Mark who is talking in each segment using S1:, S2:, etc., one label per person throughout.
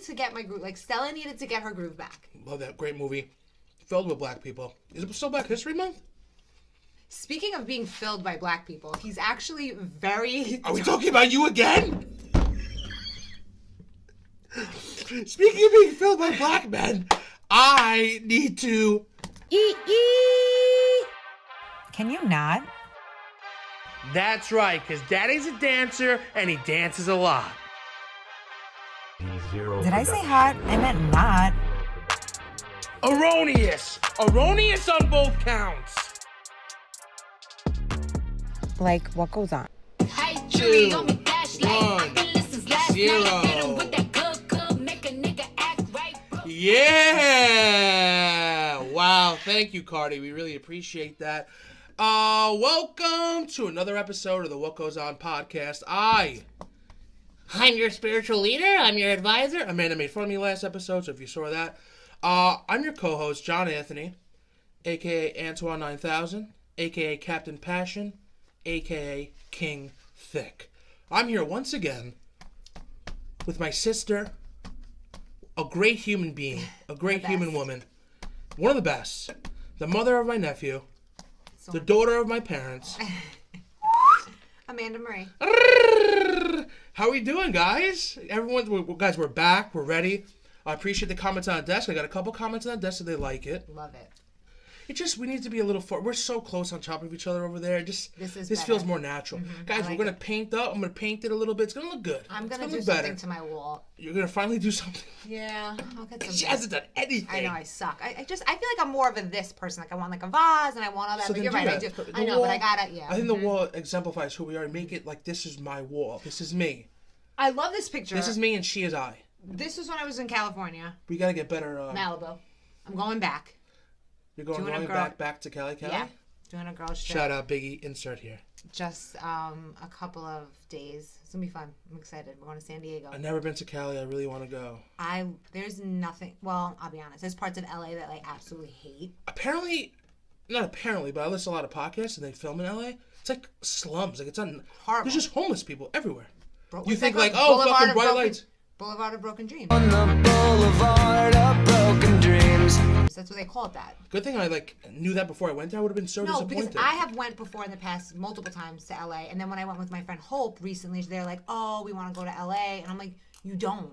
S1: needed to get my groove. Like, Stella needed to get her groove back.
S2: Love that. Great movie. Filled with black people. Is it still Black History Month?
S1: Speaking of being filled by black people, he's actually very...
S2: Are we talking about you again? Speaking of being filled by black men, I need to...
S3: Can you not?
S2: That's right, because Daddy's a dancer, and he dances a lot.
S3: Did I say hot? I meant not.
S2: Erroneous! Erroneous on both counts!
S3: Like, what goes on?
S2: 2, 1, 0. Yeah! Wow, thank you, Cardi. We really appreciate that. Welcome to another episode of the What Goes On podcast. I'm your spiritual leader. I'm your advisor. Amanda made fun of me last episode, so if you saw that. I'm your co-host, JonAnthony, a.k.a. Antoine 9000, a.k.a. Captain Passion, a.k.a. King Thick. I'm here once again with my sister, a great human being, a great human woman, one of the best, the mother of my nephew, the daughter of my parents.
S1: Amanda Marie.
S2: How are we doing, guys? Guys, we're back. We're ready. I appreciate the comments on the desk. I got a couple comments on the desk, so they like it.
S1: Love it.
S2: It just, we need to be a little far. We're so close on top of each other over there. This feels more natural.
S1: Mm-hmm.
S2: Guys, we're going to paint up. I'm going to paint it a little bit. It's going to look good.
S1: I'm going to do something to my wall.
S2: You're going to finally do something?
S1: Yeah, I'll get something.
S2: She hasn't done anything.
S1: I know, I suck. I feel like I'm more of a this person. Like, I want like a vase and I want all that.
S2: So
S1: but you're right, I do. I know,
S2: wall,
S1: but I got it, yeah.
S2: I think the wall exemplifies who we are. Make it like, this is my wall. This is me.
S1: I love this picture.
S2: This is me and she is I.
S1: This is when I was in California.
S2: We got to get better.
S1: Malibu. I'm going back.
S2: You're going back to Cali?
S1: Yeah, doing a girl trip.
S2: Shout out Biggie, insert here.
S1: Just a couple of days. It's going to be fun. I'm excited. We're going to San Diego.
S2: I've never been to Cali. I really want to go.
S1: There's nothing, well, I'll be honest. There's parts of LA that I absolutely hate.
S2: Not apparently, but I listen to a lot of podcasts and they film in LA. It's like slums. Like, it's
S1: horrible.
S2: There's just homeless people everywhere.
S1: You
S2: think like, oh, fucking bright lights.
S1: Boulevard of Broken Dreams.
S4: On the Boulevard of Broken Dreams.
S1: That's what they call it that.
S2: Good thing I knew that before I went there. I would have been so disappointed.
S1: No, because I have went before in the past multiple times to LA, and then when I went with my friend Hope recently, they're like, "Oh, we want to go to LA," and I'm like, "You don't."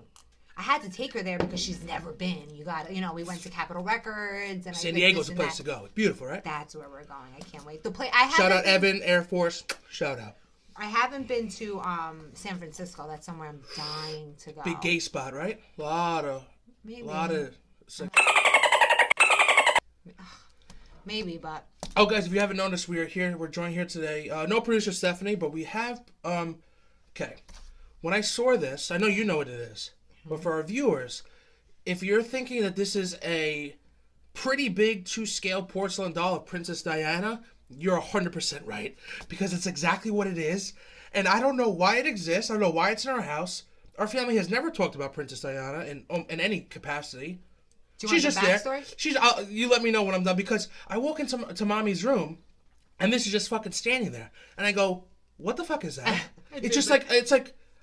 S1: I had to take her there because she's never been. You got, we went to Capitol Records and
S2: San Diego's the place to go. It's beautiful, right?
S1: That's where we're going. I can't wait.
S2: Shout out Evan Air Force. Shout out.
S1: I haven't been to San Francisco. That's somewhere I'm dying to go.
S2: Big gay spot, right?
S1: Maybe, but...
S2: Oh, guys, if you haven't noticed, we're joined here today. No producer Stephanie, but we have... Okay. When I saw this, I know you know what it is, but for our viewers, if you're thinking that this is a pretty big 2-scale porcelain doll of Princess Diana... You're 100% right, because it's exactly what it is, and I don't know why it exists. I don't know why it's in our house. Our family has never talked about Princess Diana in any capacity.
S1: Do you want the backstory?
S2: There. You let me know when I'm done, because I walk into mommy's room, and this is just fucking standing there, and I go, "What the fuck is that?" It's just like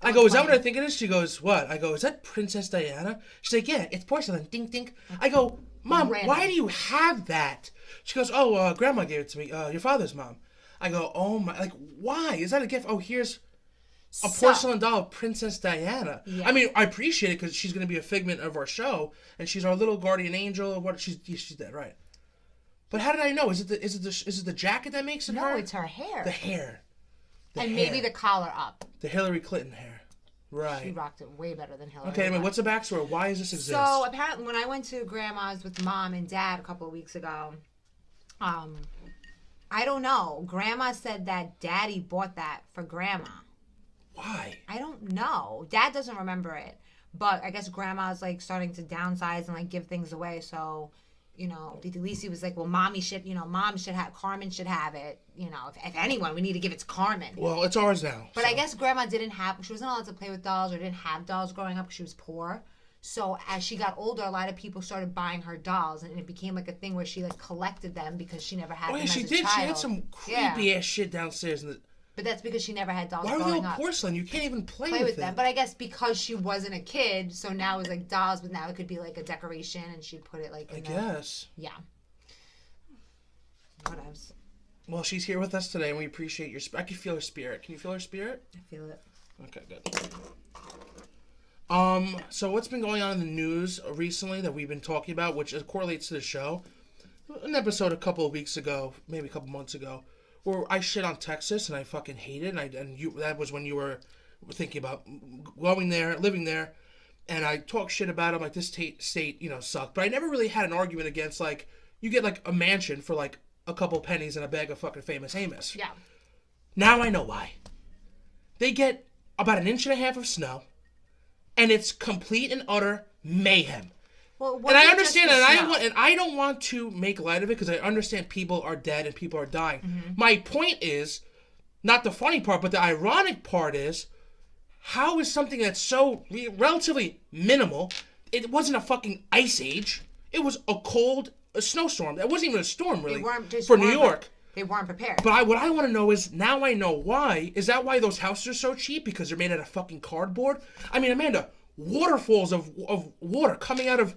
S2: I go, "Is that what I think it is?" She goes, "What?" I go, "Is that Princess Diana?" She's like, "Yeah, it's porcelain." Ding ding. I go, "Mom, why do you have that?" She goes, "Oh, Grandma gave it to me. Your father's mom." I go, "Oh my, like, why? Is that a gift?" "Oh, here's a porcelain doll of Princess Diana." Yeah. I mean, I appreciate it because she's going to be a figment of our show, and she's our little guardian angel. Or what? She's dead, right? But how did I know? Is it the jacket that makes it her?
S1: No, it's her hair.
S2: The hair.
S1: Maybe the collar up.
S2: The Hillary Clinton hair. Right.
S1: She rocked it way better than Hillary.
S2: Okay, I mean, what's the backstory? Why does this exist?
S1: So apparently, when I went to Grandma's with Mom and Dad a couple of weeks ago. I don't know. Grandma said that Daddy bought that for Grandma.
S2: Why?
S1: I don't know. Dad doesn't remember it. But I guess Grandma's starting to downsize and give things away. So, Titi Lisi was like, well, Mom should have, Carmen should have it. If anyone, we need to give it to Carmen.
S2: Well, it's ours now.
S1: But so. I guess Grandma she wasn't allowed to play with dolls or didn't have dolls growing up because she was poor. So as she got older, a lot of people started buying her dolls, and it became a thing where she collected them because she never had them as a child.
S2: She had some creepy ass shit downstairs.
S1: But that's because she never had dolls
S2: Why are they
S1: growing
S2: all
S1: up.
S2: porcelain? You can't even play
S1: With
S2: with
S1: them. But I guess because she wasn't a kid, so now it's like dolls, but now it could be like a decoration, and she'd put it like in
S2: I guess.
S1: Yeah. Whatevs.
S2: Well, she's here with us today, and we appreciate your... I can feel her spirit. Can you feel her spirit?
S1: I feel it.
S2: Okay, good. So what's been going on in the news recently that we've been talking about, which correlates to the show? An episode a couple of weeks ago, maybe a couple months ago, where I shit on Texas and I fucking hate it, that was when you were thinking about going there, living there, and I talk shit about it. I'm like, this state, you know, sucked. But I never really had an argument against, like, you get like a mansion for like a couple pennies and a bag of fucking Famous Amos.
S1: Yeah.
S2: Now I know why. They get about 1.5 inches of snow, and it's complete and utter mayhem.
S1: Well,
S2: And I understand that, and I don't want to make light of it because I understand people are dead and people are dying.
S1: Mm-hmm.
S2: My point is, not the funny part, but the ironic part is, how is something that's so relatively minimal? It wasn't a fucking ice age. It was a snowstorm. It wasn't even a storm, really, for New York.
S1: They weren't prepared.
S2: But what I want to know is, now I know why. Is that why those houses are so cheap? Because they're made out of fucking cardboard? I mean, Amanda, waterfalls of water coming out of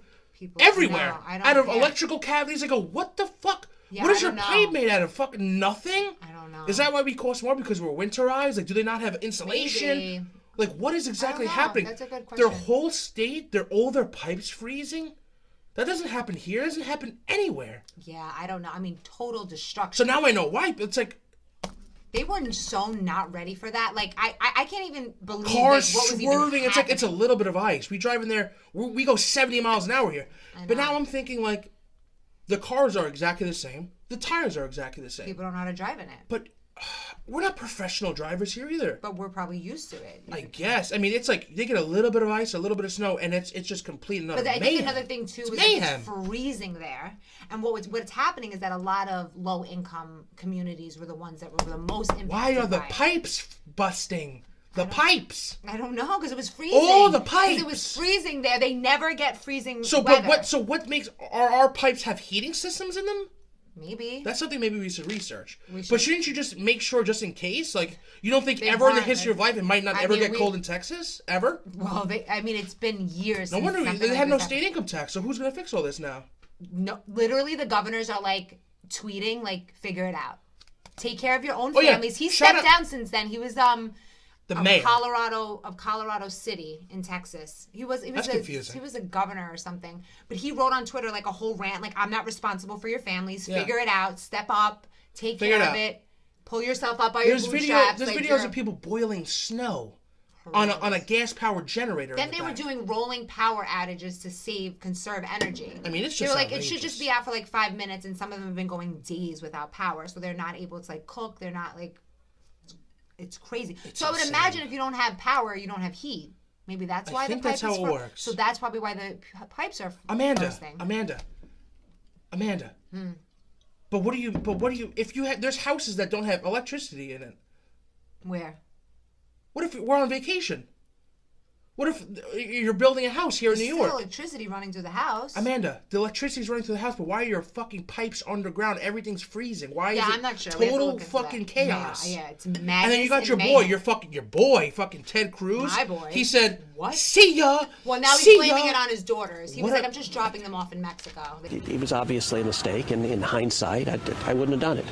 S2: everywhere. Out of electrical cavities. I go, what the fuck?
S1: Yeah,
S2: what is your pipe made out of? Fucking nothing?
S1: I don't know.
S2: Is that why we cost more? Because we're winterized? Like, do they not have insulation?
S1: Maybe.
S2: Like, what is exactly happening?
S1: That's a good question.
S2: Their whole state, all their pipes freezing? That doesn't happen here. It doesn't happen anywhere.
S1: Yeah, I don't know. I mean, total destruction.
S2: So now I know why. It's like...
S1: They were so not ready for that. Like, I can't even believe
S2: cars
S1: what was
S2: swerving.
S1: even
S2: It's like it's a little bit of ice. We drive in there. We go 70 miles an hour here. But now I'm thinking, like, the cars are exactly the same. The tires are exactly the same.
S1: People don't know how to drive in it.
S2: But we're not professional drivers here either.
S1: But we're probably used to it.
S2: I guess. I mean, it's like they get a little bit of ice, a little bit of snow, and it's just complete and utter
S1: But I
S2: mayhem.
S1: think another thing too is
S2: mayhem.
S1: it's freezing there, and what's happening is that a lot of low income communities were the ones that were the most impacted.
S2: Why are the
S1: by it.
S2: pipes busting? The pipes.
S1: I don't know, because it was freezing.
S2: Oh, the pipes.
S1: 'Cause it was freezing there. They never get freezing
S2: So,
S1: weather.
S2: but what makes our pipes have heating systems in them?
S1: Maybe.
S2: That's something maybe we should research.
S1: We should.
S2: But shouldn't you just make sure, just in case? Like, you don't think
S1: They
S2: ever in the
S1: weren't.
S2: history of life it might not
S1: I
S2: ever
S1: mean,
S2: get cold in Texas? Ever?
S1: Well, it's been years.
S2: No
S1: since
S2: wonder
S1: something
S2: they
S1: like
S2: have no
S1: this
S2: state
S1: happened.
S2: income tax. So who's going to fix all this now?
S1: No, literally, the governors are like tweeting, like, figure it out. Take care of your own
S2: Oh, yeah.
S1: families. He
S2: Shout
S1: stepped
S2: out-
S1: down since then. He was
S2: The mayor.
S1: Colorado City in Texas. He was
S2: confusing.
S1: He was a governor or something. But he wrote on Twitter like a whole rant, like, I'm not responsible for your families.
S2: Yeah.
S1: Figure it out. Step up. Take
S2: Figure
S1: care
S2: it
S1: of
S2: out.
S1: it. Pull yourself up by your
S2: There's
S1: bootstraps.
S2: videos
S1: like, you're-
S2: of people boiling snow on a gas powered generator.
S1: Then
S2: in the
S1: they were
S2: back.
S1: doing rolling power outages to conserve energy.
S2: I mean, it's
S1: They
S2: just
S1: were like, it should
S2: outrageous.
S1: just be out for like 5 minutes, and some of them have been going days without power, so they're not able to like cook. They're not like, it's crazy. So I would
S2: insane.
S1: imagine if you don't have power, you don't have heat. Maybe that's why
S2: I think
S1: the pipe
S2: that's how
S1: is
S2: it works.
S1: So that's probably why the pipes are
S2: Amanda.
S1: bursting.
S2: Amanda. But what do you? If you have, there's houses that don't have electricity in it.
S1: Where?
S2: What if we're on vacation? What if you're building a house here in New
S1: Still
S2: York?
S1: electricity running through the house.
S2: Amanda, the electricity's running through the house, but why are your fucking pipes underground? Everything's freezing. Why is it
S1: I'm not sure. We have to
S2: total
S1: look into
S2: fucking
S1: that.
S2: chaos?
S1: Yeah, it's
S2: And
S1: madness.
S2: then you got your boy, fucking Ted Cruz.
S1: My boy.
S2: He said,
S1: What?
S2: See ya.
S1: Well, now
S2: See
S1: he's blaming
S2: ya."
S1: it on his daughters. He was
S2: What
S1: like,
S2: a-
S1: I'm just dropping them off in Mexico.
S5: It was obviously a mistake, and in hindsight, I wouldn't have done it.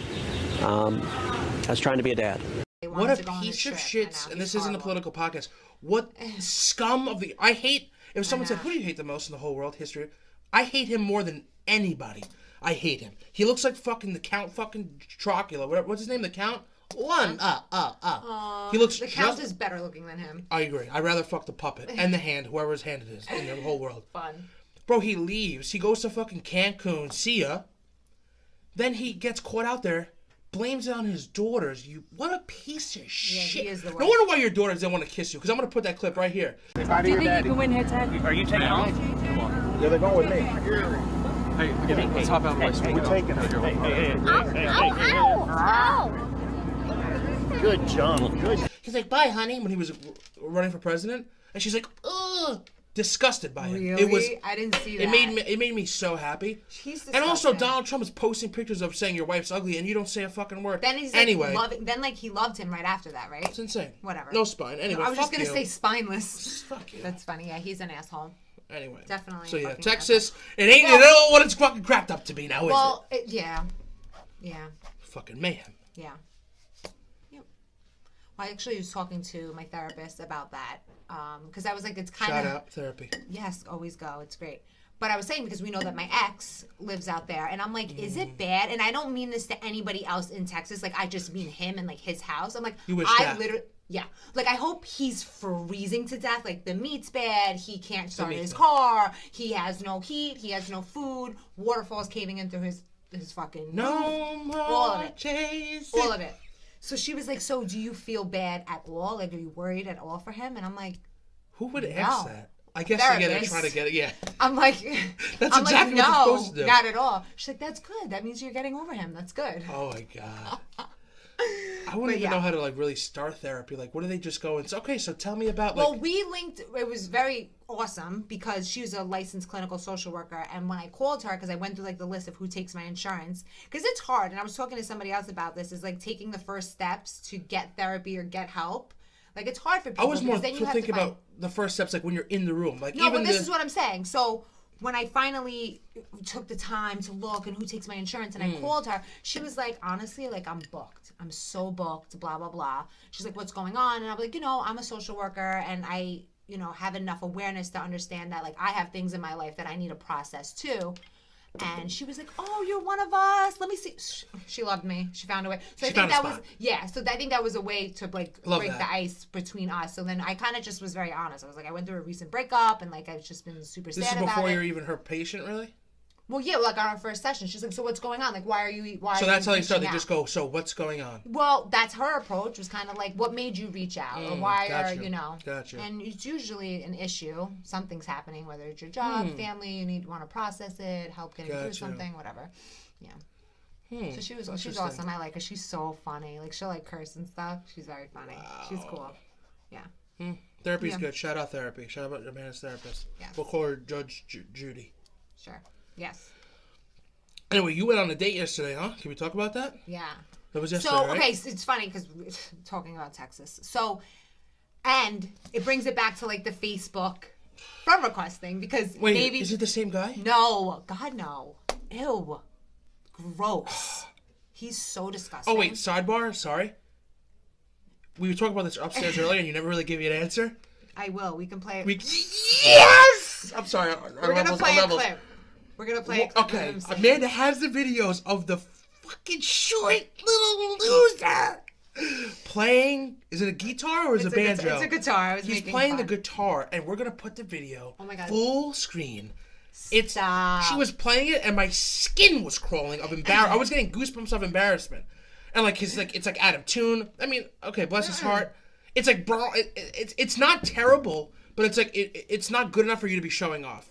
S5: I was trying to be a dad.
S1: They wanted
S2: What
S1: to
S2: a
S1: go on
S2: piece
S1: this
S2: of
S1: trip,
S2: shit.
S1: and
S2: And
S1: now
S2: this
S1: he's
S2: isn't a
S1: horrible.
S2: political podcast. What scum of the... I hate... If someone said,
S1: know.
S2: who do you hate the most in the whole world history? I hate him more than anybody. I hate him. He looks like fucking the Count fucking Dracula. What's his name? The Count? He looks
S1: The Count
S2: just...
S1: is better looking than him.
S2: I agree. I'd rather fuck the puppet and the hand, whoever's hand it is, in the whole world.
S1: Fun.
S2: Bro, he leaves. He goes to fucking Cancun. See ya. Then he gets caught out there. Blames it on his daughters. What a piece of shit.
S1: he is the
S2: No
S1: worst.
S2: wonder why your daughters didn't want to kiss you, because I'm going to put that clip right here.
S6: Do you think you can win here, Ted?
S7: Are you taking off?
S8: Yeah, they're going with me.
S7: Hey, let's hop out of the way. So
S8: We're taking it.
S7: Good job. Good.
S2: He's like, bye, honey, when he was running for president. And she's like, ugh. disgusted by him.
S1: Really?
S2: It was.
S1: I didn't see that.
S2: It made me so happy.
S1: He's
S2: and also,
S1: disgusting.
S2: Donald Trump is posting pictures of saying your wife's ugly, and you don't say a fucking word.
S1: Then he's like
S2: anyway,
S1: he loved him right after that, right?
S2: it's insane.
S1: Whatever.
S2: No spine. Anyway,
S1: I was just
S2: fuck
S1: gonna
S2: you.
S1: say spineless.
S2: Fuck you.
S1: That's funny. Yeah, he's an asshole.
S2: Anyway,
S1: Definitely
S2: So yeah,
S1: fucking
S2: Texas. It ain't at all what it's fucking cracked up to be now, is
S1: Well,
S2: it?
S1: yeah.
S2: Fucking mayhem.
S1: Yeah. Yep. Well, I actually was talking to my therapist about that because I was like, it's kind
S2: Shout
S1: of
S2: out therapy.
S1: yes, always go. It's great. But I was saying because we know that my ex lives out there, and I'm like, is it bad? And I don't mean this to anybody else in Texas. Like, I just mean him and like his house. I'm like,
S2: You wish
S1: I
S2: death.
S1: literally, yeah. Like, I hope he's freezing to death. Like, the meat's bad. He can't start
S2: meat's
S1: his
S2: bad.
S1: car. He has no heat. He has no food. Waterfalls caving in through his fucking roof.
S2: No more
S1: All of it.
S2: chasing.
S1: All of it. So she was like, so do you feel bad at all? Like, are you worried at all for him? And I'm like,
S2: Who would ask
S1: No.
S2: that? I guess again, they're
S1: Therapist.
S2: trying to get it. Yeah.
S1: I'm like,
S2: That's
S1: I'm
S2: exactly
S1: like,
S2: what you're
S1: no,
S2: supposed to do.
S1: not at all. She's like, that's good. That means you're getting over him. That's good.
S2: Oh my god. I wouldn't even
S1: yeah.
S2: know how to like really start therapy. Like, what do they just go and say? Okay, so tell me about like.
S1: Well, we linked. It was very awesome because she was a licensed clinical social worker, and when I called her, because I went through like the list of who takes my insurance, because it's hard. And I was talking to somebody else about this. Is like taking the first steps to get therapy or get help. Like it's hard for people.
S2: I was more
S1: because then you have to
S2: thinking
S1: find-
S2: about the first steps, like when you're in the room, like
S1: No,
S2: even
S1: but this
S2: the,
S1: is what I'm saying. So when I finally took the time to look and who takes my insurance, and I called her, she was like, honestly, like I'm booked. I'm so booked, blah, blah, blah. She's like, what's going on? And I'm like, I'm a social worker and I, have enough awareness to understand that like I have things in my life that I need to process too. And she was like, oh, you're one of us. Let me see. She loved me. She found a way. So
S2: She
S1: I think
S2: found a
S1: that
S2: spot.
S1: was, yeah. So I think that was a way to like
S2: Love
S1: break
S2: that.
S1: the ice between us. So then I kind of just was very honest. I was like, I went through a recent breakup and like I've just been super
S2: this
S1: sad
S2: is
S1: about
S2: before
S1: it.
S2: you're even her patient, really.
S1: Well, yeah, like on our first session, she's like, so what's going on? Like, why are you?
S2: So that's how they start. They
S1: reaching
S2: just
S1: out?
S2: go. So what's going on?
S1: Well, that's her approach. Was kind of like, what made you reach out, or why
S2: gotcha.
S1: are
S2: Gotcha.
S1: And it's usually an issue. Something's happening, whether it's your job, family. You want to process it, help getting through
S2: Gotcha.
S1: something, whatever. Yeah. So she's
S2: Interesting.
S1: awesome. I like her. She's so funny. Like she'll like curse and stuff. She's very funny. She's cool. Yeah.
S2: Therapy's
S1: Yeah.
S2: good. Shout out therapy. Shout out Amanda's therapist.
S1: Yes.
S2: We'll call her Judge Judy.
S1: Sure. Yes.
S2: Anyway, you went on a date yesterday, huh? Can we talk about that?
S1: Yeah.
S2: That was yesterday,
S1: So,
S2: right?
S1: okay, so it's funny because we're talking about Texas. So, and it brings it back to like the Facebook friend request thing because
S2: Wait,
S1: maybe.
S2: is it the same guy?
S1: No, God, no. Ew. Gross. He's so disgusting.
S2: Oh wait, sidebar. Sorry. We were talking about this upstairs earlier, and you never really gave me an answer.
S1: I will. We can play it.
S2: Yes. I'm sorry.
S1: We're going to play a clip. We're going to play a clip. of
S2: Okay,
S1: him saying-
S2: Amanda has the videos of the fucking short little loser playing. Is it a guitar or is it a banjo?
S1: It's a guitar. I was
S2: He's
S1: making
S2: playing the
S1: fun.
S2: guitar, and we're gonna put the video
S1: Oh my God.
S2: full screen. It's
S1: Stop.
S2: she was playing it, and my skin was crawling of embarrassment. I was getting goosebumps of embarrassment, and like it's like out of tune. I mean, okay, bless his heart. It's like bro, it's not terrible, but it's like it's not good enough for you to be showing off.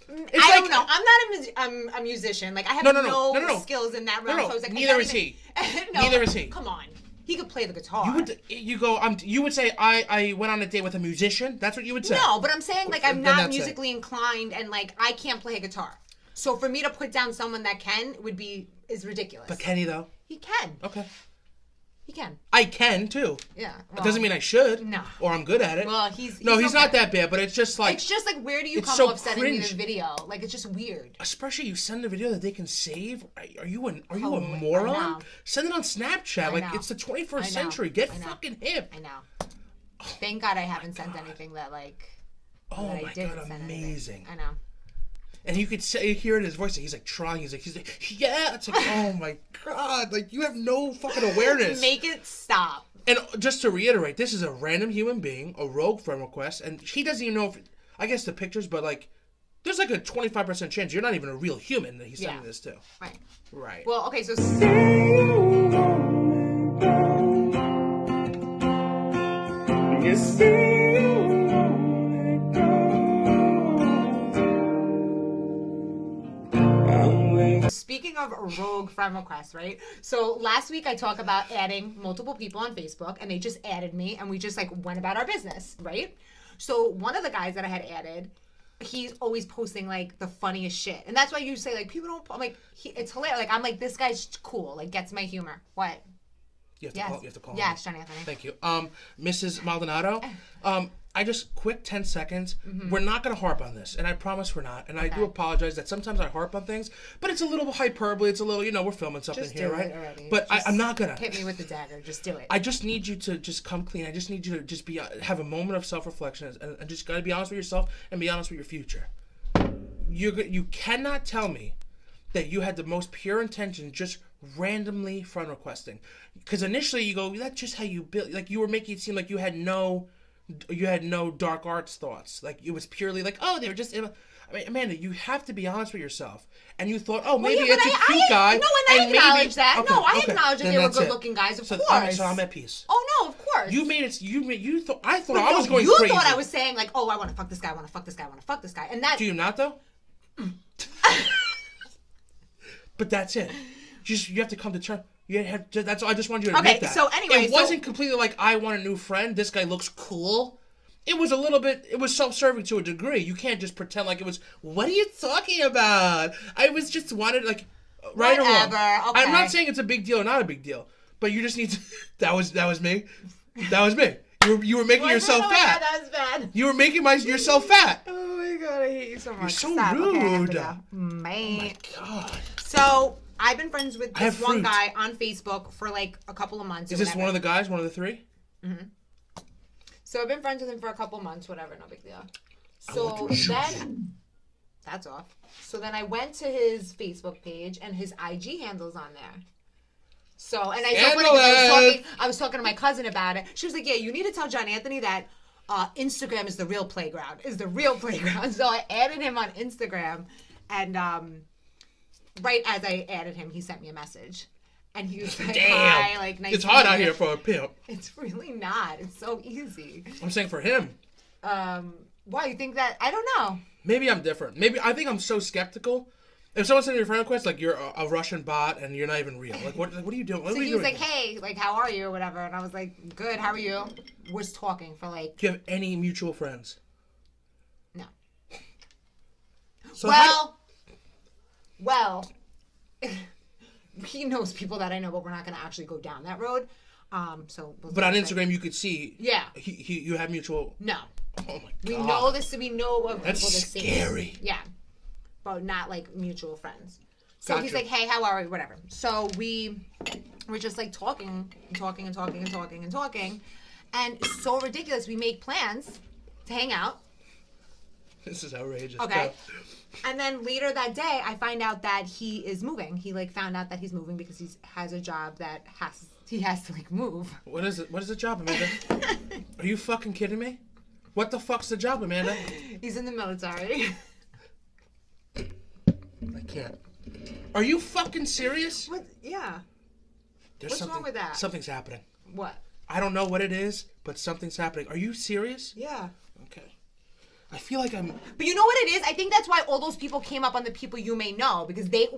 S2: It's
S1: I
S2: like-
S1: don't know. I'm not a musician. Like I have no skills in that realm.
S2: No,
S1: So I was like,
S2: neither is he.
S1: No,
S2: Neither is he.
S1: Come on. He could play the guitar.
S2: You would say I went on a date with a musician. That's what you would say.
S1: No, but I'm saying like I'm
S2: Then
S1: not
S2: that's it.
S1: musically inclined and like I can't play a guitar. So for me to put down someone that can is ridiculous.
S2: But can he though?
S1: He can.
S2: Okay.
S1: He can.
S2: I can too.
S1: Yeah.
S2: It doesn't mean I should.
S1: No.
S2: Or I'm good at it.
S1: Well, he's
S2: not
S1: okay.
S2: that bad, but it's just like
S1: It's just like where do you
S2: it's
S1: come
S2: so
S1: up sending me
S2: cringe.
S1: the video? Like it's just weird.
S2: especially you send a video that they can save. Are you a
S1: Holy- I
S2: moron?
S1: know.
S2: Send it on Snapchat. Like
S1: know.
S2: it's the
S1: I
S2: 21st
S1: know.
S2: century. Get
S1: I know.
S2: fucking hip.
S1: I know. Thank God I haven't sent anything that like
S2: Oh
S1: that I
S2: my
S1: didn't
S2: god,
S1: send anything.
S2: amazing.
S1: I know.
S2: And you could hear in his voice that he's like trying. He's like, yeah. It's like, oh my god, like you have no fucking awareness.
S1: Make it stop.
S2: And just to reiterate, this is a random human being, a rogue friend request, and he doesn't even know if, I guess the pictures, but like, there's like a 25% chance you're not even a real human that he's sending this to.
S1: Right.
S2: Right.
S1: Well, okay, so speaking of rogue friend requests, right? So last week I talked about adding multiple people on Facebook, and they just added me, and we just like went about our business, right? So one of the guys that I had added, he's always posting like the funniest shit, and that's why you say like people don't. I'm like, it's hilarious. Like I'm like, this guy's cool. Like gets my humor. What?
S2: You have to call.
S1: Yes, JonAnthony.
S2: Thank you. Mrs. Maldonado, I just quick 10 seconds. We're not going to harp on this, and I promise we're not. And I do apologize that sometimes I harp on things, but it's a little hyperbole. It's a little, we're filming something
S1: Just
S2: here,
S1: do
S2: right?
S1: it already.
S2: But I'm not going to.
S1: Hit me with the dagger. Just do it.
S2: I just need you to just come clean. I just need you to just have a moment of self-reflection and just got to be honest with yourself and be honest with your future. You cannot tell me that you had the most pure intention just randomly friend requesting, because initially you go, that's just how you build. Like you were making it seem like you had no dark arts thoughts. Like it was purely like, oh, they were just. I mean, Amanda, you have to be honest with yourself. And you thought, oh, maybe it's a cute guy.
S1: No, and I acknowledge that.
S2: Okay,
S1: no, I
S2: okay,
S1: acknowledge that
S2: then
S1: they were
S2: that's it.
S1: good-looking guys. Of
S2: So
S1: course.
S2: I'm at peace.
S1: Oh no, of course.
S2: You made it. You thought. I thought
S1: But
S2: I
S1: no,
S2: was going
S1: you
S2: crazy.
S1: You thought I was saying like, oh, I want to fuck this guy. I want to fuck this guy. I want to fuck this guy. And that.
S2: Do you not though? But that's it. You have to come to terms. That's all. I just wanted you to admit that.
S1: So anyway,
S2: it wasn't completely like I want a new friend. This guy looks cool. It was a little bit. It was self-serving to a degree. You can't just pretend like it was. What are you talking about? I was just wanted like right or wrong.
S1: Whatever. Okay.
S2: I'm not saying it's a big deal or not a big deal, but you just need to. That was me. That was me. You were making yourself fat.
S1: That was bad.
S2: You were making yourself fat.
S1: Oh my god, I hate you so much.
S2: You're so
S1: Stop.
S2: rude.
S1: Okay, I have to go. Man.
S2: Oh my god.
S1: So I've been friends with
S2: I have
S1: this one
S2: fruit.
S1: guy on Facebook for like a couple of months.
S2: Is this one of the guys? One of the three?
S1: Mm-hmm. So I've been friends with him for a couple months, whatever, no big deal. So then, that's off. So then I went to his Facebook page and his IG handle's on there. So, and I was talking to my cousin about it. She was like, yeah, you need to tell JonAnthony that Instagram is the real playground, So I added him on Instagram, and right as I added him, he sent me a message. And he was like,
S2: damn.
S1: hi, like, nice
S2: it's
S1: to
S2: hard
S1: meet
S2: out
S1: you.
S2: here for a pimp.
S1: It's really not. It's so easy.
S2: I'm saying for him.
S1: Why, you think that? I don't know.
S2: Maybe I'm different. Maybe I think I'm so skeptical. If someone sends me a friend request, like you're a Russian bot and you're not even real. Like what are you doing? What
S1: So
S2: are you
S1: he was
S2: doing?
S1: like, hey, like, how are you or whatever. And I was like, good, how are you? We're talking for like...
S2: Do you have any mutual friends?
S1: No.
S2: So
S1: Well, he knows people that I know, but we're not going to actually go down that road.
S2: But on Instagram, you could see.
S1: Yeah.
S2: You have mutual.
S1: No.
S2: Oh my god.
S1: We know this. We know of
S2: That's
S1: people the same.
S2: scary.
S1: Yeah. But not like mutual friends. So
S2: Gotcha.
S1: he's like, hey, how are we? Whatever. So we were just like talking. And it's so ridiculous. We make plans to hang out.
S2: This is outrageous.
S1: Okay. And then later that day, I find out that he is moving. He like found out that he's moving because he has a job that he has to like move.
S2: What is it? What is the job, Amanda? Are you fucking kidding me? What the fuck's the job, Amanda?
S1: He's in the military.
S2: I can't. Are you fucking serious?
S1: What? Yeah.
S2: What's
S1: wrong with that?
S2: Something's happening.
S1: What?
S2: I don't know what it is, but something's happening. Are you serious?
S1: Yeah.
S2: Okay. I feel like I'm...
S1: But you know what it is? I think that's why all those people came up on the people you may know, because they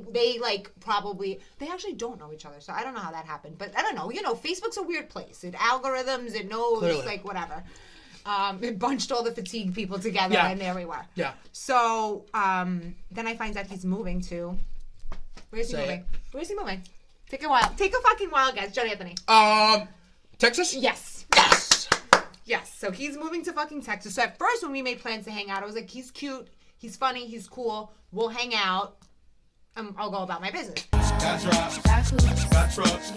S1: like probably, they actually don't know each other. So I don't know how that happened. But I don't know. You know, Facebook's a weird place. It algorithms, it knows,
S2: Clearly.
S1: like whatever. It bunched all the fatigue people together,
S2: Yeah.
S1: and there we were.
S2: Yeah.
S1: So then I find out he's moving to... Where's he
S2: Say
S1: moving?
S2: it.
S1: Where's he moving? Take a fucking wild guess. JonAnthony.
S2: Texas?
S1: Yes.
S2: Yes.
S1: Yes. So he's moving to fucking Texas. So at first when we made plans to hang out, I was like, he's cute, he's funny, he's cool. We'll hang out. I'll go about my business.
S4: Got drops, got trucks,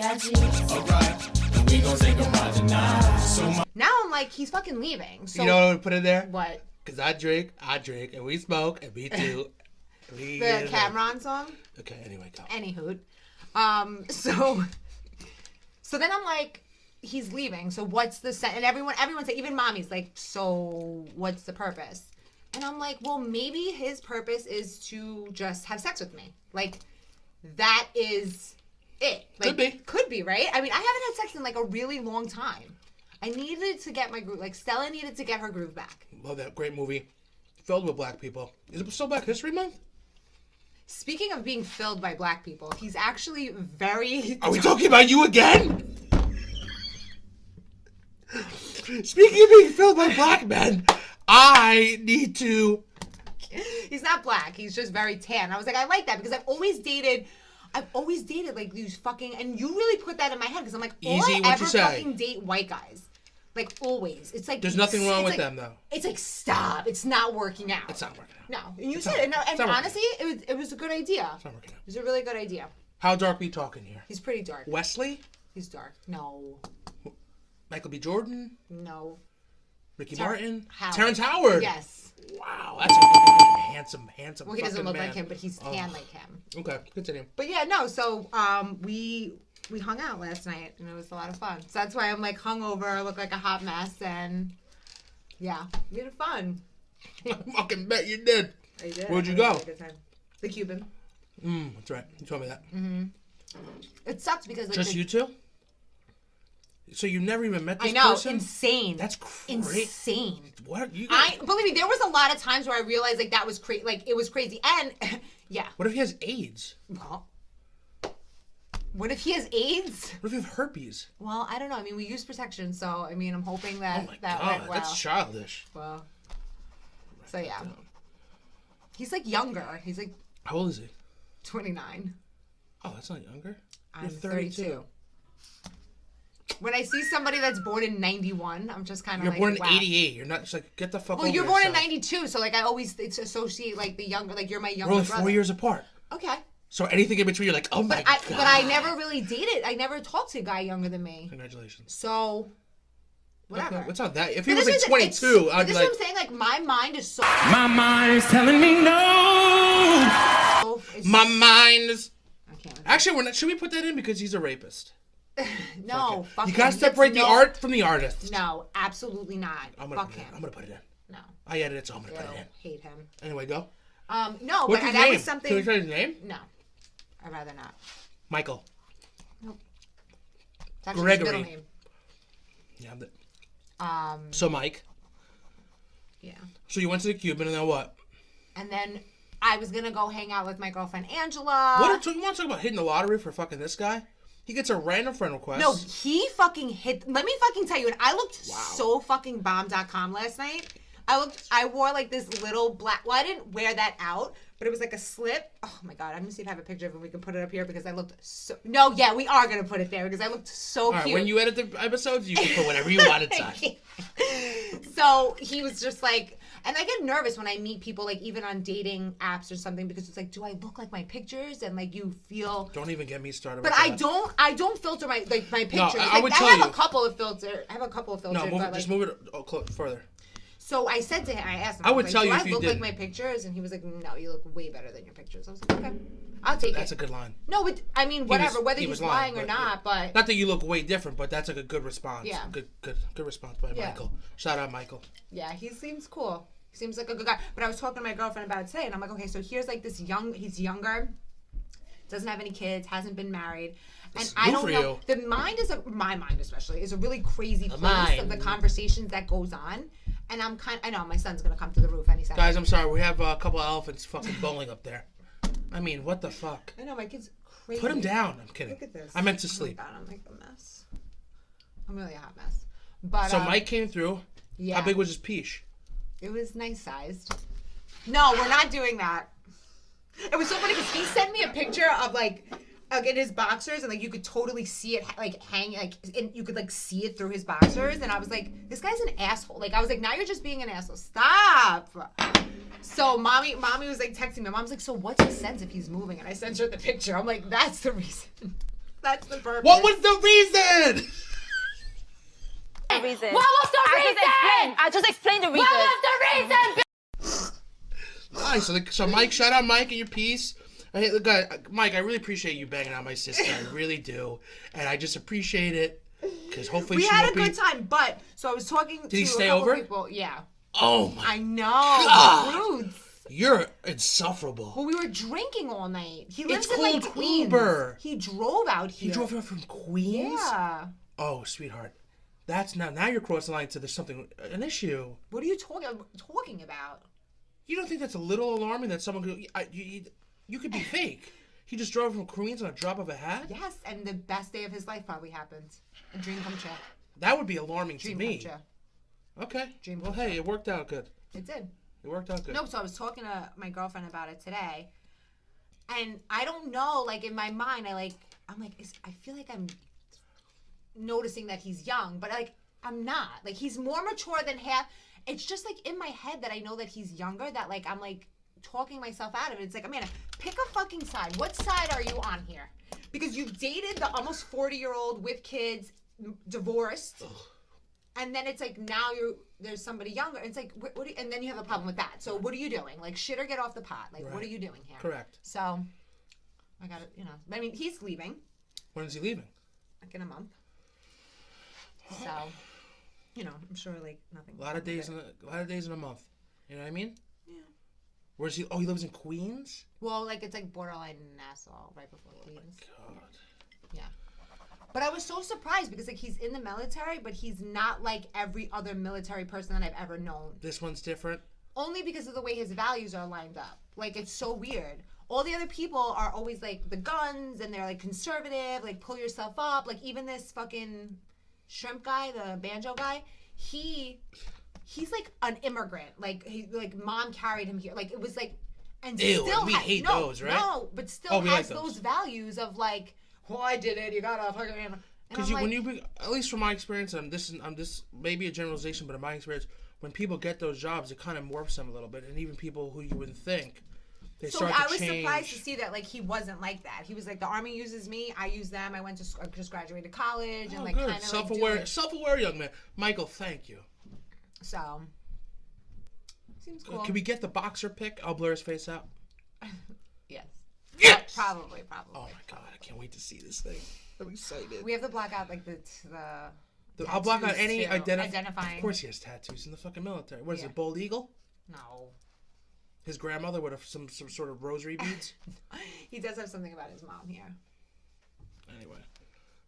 S4: alright. We gon' take a ride tonight. So
S1: Now I'm like, he's fucking leaving. So
S2: You know what I would put in there?
S1: what?
S2: Because I drink, and we smoke, and we do.
S1: The Cameron song?
S2: Okay, anyway, go.
S1: Anywho. So then I'm like, he's leaving. So what's the and everyone said, even mommy's like, so what's the purpose? And I'm like, well, maybe his purpose is to just have sex with me. Like, that is it. Like,
S2: Could be,
S1: right? I mean, I haven't had sex in like a really long time. I needed to get my groove. Like, Stella needed to get her groove back.
S2: Love that great movie, filled with black people. Is it still Black History Month?
S1: Speaking of being filled by black people, he's actually very...
S2: Are we talking about you again? Speaking of being filled by black men, I need to.
S1: He's not black. He's just very tan. I was like, I like that because I've always dated like these fucking, and you really put that in my head because I'm like, all
S2: Easy,
S1: I
S2: what'd
S1: ever
S2: you say?
S1: fucking date white guys. Like always. It's like
S2: There's nothing wrong with
S1: like,
S2: them though.
S1: It's like, stop. It's not working out.
S2: It's not working out.
S1: No. And you
S2: It's
S1: said
S2: not-
S1: it.
S2: it's
S1: And
S2: not working
S1: honestly, it was a good idea.
S2: It's not working out.
S1: It was a really good idea.
S2: How dark are we talking here?
S1: He's pretty dark.
S2: Wesley?
S1: He's dark. No.
S2: Michael B. Jordan?
S1: No.
S2: Ricky Martin?
S1: Howard.
S2: Terrence Howard?
S1: Yes.
S2: Wow, that's a fucking handsome
S1: Well, he doesn't
S2: fucking
S1: look
S2: man.
S1: like him, but he's tan like him.
S2: Okay, continue.
S1: But yeah, no. So we hung out last night, and it was a lot of fun. So that's why I'm like hungover, I look like a hot mess, and yeah, we had fun.
S2: I fucking bet you did.
S1: I did.
S2: Where'd you
S1: I had a
S2: go?
S1: really good time. The Cuban.
S2: That's right. You told me that.
S1: It sucks because like
S2: Just you two? So you never even met this
S1: I know,
S2: person?
S1: insane.
S2: That's crazy.
S1: Insane.
S2: What? You
S1: I
S2: got,
S1: believe me, there was a lot of times where I realized like that was crazy. Like it was crazy, and yeah.
S2: what if he has AIDS?
S1: Well, what if he has AIDS?
S2: What if you have herpes?
S1: Well, I don't know. I mean, we use protection, so I mean, I'm hoping that
S2: Oh my
S1: that
S2: god,
S1: went well.
S2: that's childish.
S1: Well, so yeah, he's like younger. He's like
S2: How old is he?
S1: 29.
S2: Oh, that's not younger.
S1: I'm
S2: You're 32.
S1: When I see somebody that's born in 91, I'm just kind of
S2: You're
S1: like,
S2: born in
S1: wow.
S2: 88. You're not just like, get the fuck
S1: Well,
S2: over
S1: you're born in
S2: yourself.
S1: 92, so like I always associate like the younger, like you're my
S2: We're
S1: younger
S2: only
S1: brother.
S2: 4 years apart.
S1: Okay.
S2: So anything in between, you're like, oh my god.
S1: But I never really dated. I never talked to a guy younger than me.
S2: Congratulations.
S1: So, whatever.
S2: Okay, what's not that? If he
S1: But
S2: was
S1: this
S2: like
S1: is-
S2: 22,
S1: it's-
S2: I'd be
S1: this
S2: like,
S1: is what I'm saying. Like my mind is so.
S7: My mind is telling me no.
S1: it's-
S2: my mind is.
S1: I can't.
S2: Actually, we're not, should we put that in because he's a rapist?
S1: No, fuck
S2: You
S1: him.
S2: gotta separate the
S1: No-
S2: art from the artist.
S1: No, absolutely not.
S2: I'm gonna
S1: Fuck
S2: put it in.
S1: him.
S2: I'm gonna put it in.
S1: No.
S2: I edit it, so I'm gonna
S1: Ew,
S2: put it in.
S1: hate him.
S2: Anyway, go.
S1: No,
S2: What's
S1: but
S2: his
S1: that
S2: name?
S1: was something.
S2: Can we try his name?
S1: No, I'd rather not.
S2: Michael.
S1: It's actually
S2: Gregory.
S1: his middle name.
S2: Yeah. So Mike.
S1: Yeah.
S2: So you went to the Cuban, and then what?
S1: And then I was gonna go hang out with my girlfriend Angela.
S2: You want to talk about hitting the lottery for fucking this guy? He gets a random friend request.
S1: No, he fucking hit. Let me fucking tell you. And I looked so fucking bomb.com last night. I wore like this little black. Well, I didn't wear that out, but it was like a slip. Oh my god! I'm gonna see if I have a picture of it. We can put it up here because I looked so. No, yeah, we are gonna put it there because I looked so
S2: All right,
S1: cute.
S2: when you edit the episodes, you can put whatever you want inside.
S1: So he was just like, and I get nervous when I meet people, like even on dating apps or something, because it's like, do I look like my pictures? And like you feel.
S2: Don't even get me started.
S1: But
S2: with
S1: I
S2: that.
S1: don't filter my pictures.
S2: I
S1: Like,
S2: would
S1: I
S2: tell
S1: have
S2: you.
S1: a couple of filters.
S2: No, move
S1: but,
S2: it, just
S1: like,
S2: move it further.
S1: So I said to him, I asked him,
S2: I would
S1: like,
S2: tell you
S1: do
S2: if
S1: I
S2: you
S1: look like
S2: didn't.
S1: my pictures? And he was like, no, you look way better than your pictures. I was like, okay, I'll take
S2: That's
S1: it.
S2: a good line.
S1: No, but I mean, whatever, whether
S2: he
S1: he's
S2: was lying,
S1: lying or
S2: but,
S1: not, but
S2: Not that you look way different, but that's like a good response.
S1: Yeah.
S2: Good response by
S1: Yeah.
S2: Michael. Shout out, Michael.
S1: yeah, he seems cool. He seems like a good guy. But I was talking to my girlfriend about it today, and I'm like, okay, so here's like this he's younger, doesn't have any kids, hasn't been married. And
S2: It's
S1: I
S2: good
S1: don't
S2: for
S1: know.
S2: you.
S1: My mind especially is a really crazy place
S2: mind.
S1: of the conversations that goes on. And I know my son's gonna come to the roof any second.
S2: Guys, I'm sorry. We have a couple of elephants fucking bowling up there. I mean, what the fuck?
S1: I know my kid's crazy.
S2: Put him down. I'm kidding.
S1: Look at this.
S2: I meant to sleep.
S1: Oh my God, I'm like a mess. I'm really a hot mess. But
S2: So Mike came through.
S1: yeah,
S2: How big was his peach?
S1: it was nice sized. No, we're not doing that. It was so funny because he sent me a picture of like in his boxers, and like you could totally see it like hang like, and you could like see it through his boxers, and I was like, this guy's an asshole. Like I was like, now you're just being an asshole. Stop. So mommy was like texting me. Mom's like, so what's the sense if he's moving? And I sent her the picture. I'm like, that's the reason. That's the purpose.
S2: What was the reason?
S9: Reason.
S6: What was the reason?
S9: I just explained the reason.
S6: What was the reason?
S2: Nice. So Mike, shout out Mike and your piece. Hey, look, Mike, I really appreciate you banging out my sister. I really do, and I just appreciate it because hopefully
S1: We
S2: she
S1: had
S2: won't
S1: a
S2: be.
S1: good time, but so I was talking to
S2: he
S1: a
S2: stay
S1: couple
S2: over?
S1: people. Yeah,
S2: Oh my!
S1: I know.
S2: God.
S1: Roots.
S2: You're insufferable.
S1: Well, we were drinking all night. He
S2: It's
S1: lives in like
S2: called
S1: Queens.
S2: Uber.
S1: He drove out here.
S2: You drove her from Queens?
S1: Yeah.
S2: Oh, sweetheart, that's now you're crossing the line to there's something an issue.
S1: What are you talking about?
S2: You don't think that's a little alarming that someone could you could be fake? He just drove from Queens on a drop of a hat.
S1: Yes, and the best day of his life probably happened. A dream come true.
S2: That would be alarming
S1: Dream
S2: to me.
S1: come true.
S2: Okay.
S1: Dream
S2: well,
S1: come
S2: hey, it worked out good.
S1: It did.
S2: It worked out good.
S1: No, so I was talking to my girlfriend about it today, and I don't know, like, in my mind, I feel like I'm noticing that he's young, but, like, I'm not. Like, he's more mature than half. It's just, like, in my head that I know that he's younger, that, like, I'm, like, talking myself out of it. It's like, Amanda, pick a fucking side. What side are you on here? Because you've dated the almost 40-year-old with kids, divorced. Ugh. And then it's like now there's somebody younger. It's like and then you have a problem with that. So what are you doing? Like shit or get off the pot. Like what are you doing here?
S2: Correct.
S1: So I got it. I mean, he's leaving.
S2: When is he leaving?
S1: Like in a month. So, I'm sure like nothing.
S2: A lot of days in a month. You know what I mean?
S1: Yeah.
S2: Where's he? Oh, he lives in Queens.
S1: Well, like it's like borderline Nassau, right before Queens.
S2: Oh my God.
S1: Yeah. But I was so surprised because like he's in the military, but he's not like every other military person that I've ever known.
S2: This one's different?
S1: Only because of the way his values are lined up. Like it's so weird. All the other people are always like the guns and they're like conservative, like pull yourself up. Like even this fucking shrimp guy, the banjo guy, he's like an immigrant. Like mom carried him here. Like it was like and
S2: ew,
S1: still
S2: we hate those, right?
S1: No, but still has those values of like, well, I did it. You gotta fucking.
S2: Because when you bring, at least from my experience, I'm this maybe a generalization, but in my experience, when people get those jobs, it kind of morphs them a little bit, and even people who you wouldn't think, they start to change. So I was
S1: surprised to see that like he wasn't like that. He was like the army uses me, I use them. I just graduated college and like kind of
S2: self-aware young man. Michael, thank you.
S1: So seems cool.
S2: Can we get the boxer pic? I'll blur his face out.
S1: Yes.
S2: Yes.
S1: Probably.
S2: Oh my God, I can't wait to see this thing. I'm excited.
S1: We have to block out like the
S2: I'll block out any
S1: identifying.
S2: Of course, he has tattoos in the fucking military. What is it, bald eagle?
S1: No.
S2: His grandmother would have some sort of rosary beads.
S1: He does have something about his mom here.
S2: Anyway,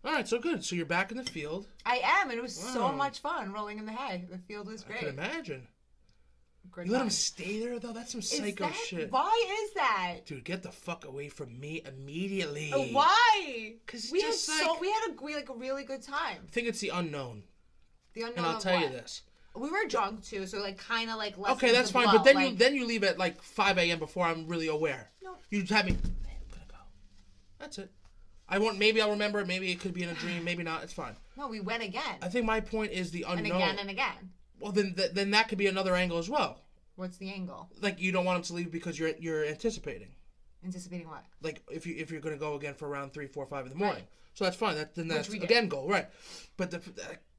S2: all right, so good. So you're back in the field.
S1: I am, and it was so much fun rolling in the hay. The field was great.
S2: I can imagine.
S1: Great
S2: you let him stay there though? That's some psycho shit.
S1: Why is that?
S2: Dude, get the fuck away from me immediately.
S1: Why?
S2: Because
S1: we had a really good time.
S2: I think it's the unknown.
S1: The unknown.
S2: And I'll tell you this.
S1: We were drunk too, so like kind of like less.
S2: Okay, that's fine. But then you leave at like 5 a.m. before I'm really aware.
S1: No.
S2: You have me. Man, I'm gonna go. That's it. Maybe I'll remember it. Maybe it could be in a dream. Maybe not. It's fine.
S1: No, we went again.
S2: I think my point is the unknown.
S1: And again and again.
S2: Well, then that could be another angle as well.
S1: What's the angle?
S2: Like you don't want him to leave because you're anticipating.
S1: Anticipating what?
S2: Like if you're gonna go again for around 3, 4, 5 in the morning. Right. So that's fine. That's again goal, right? But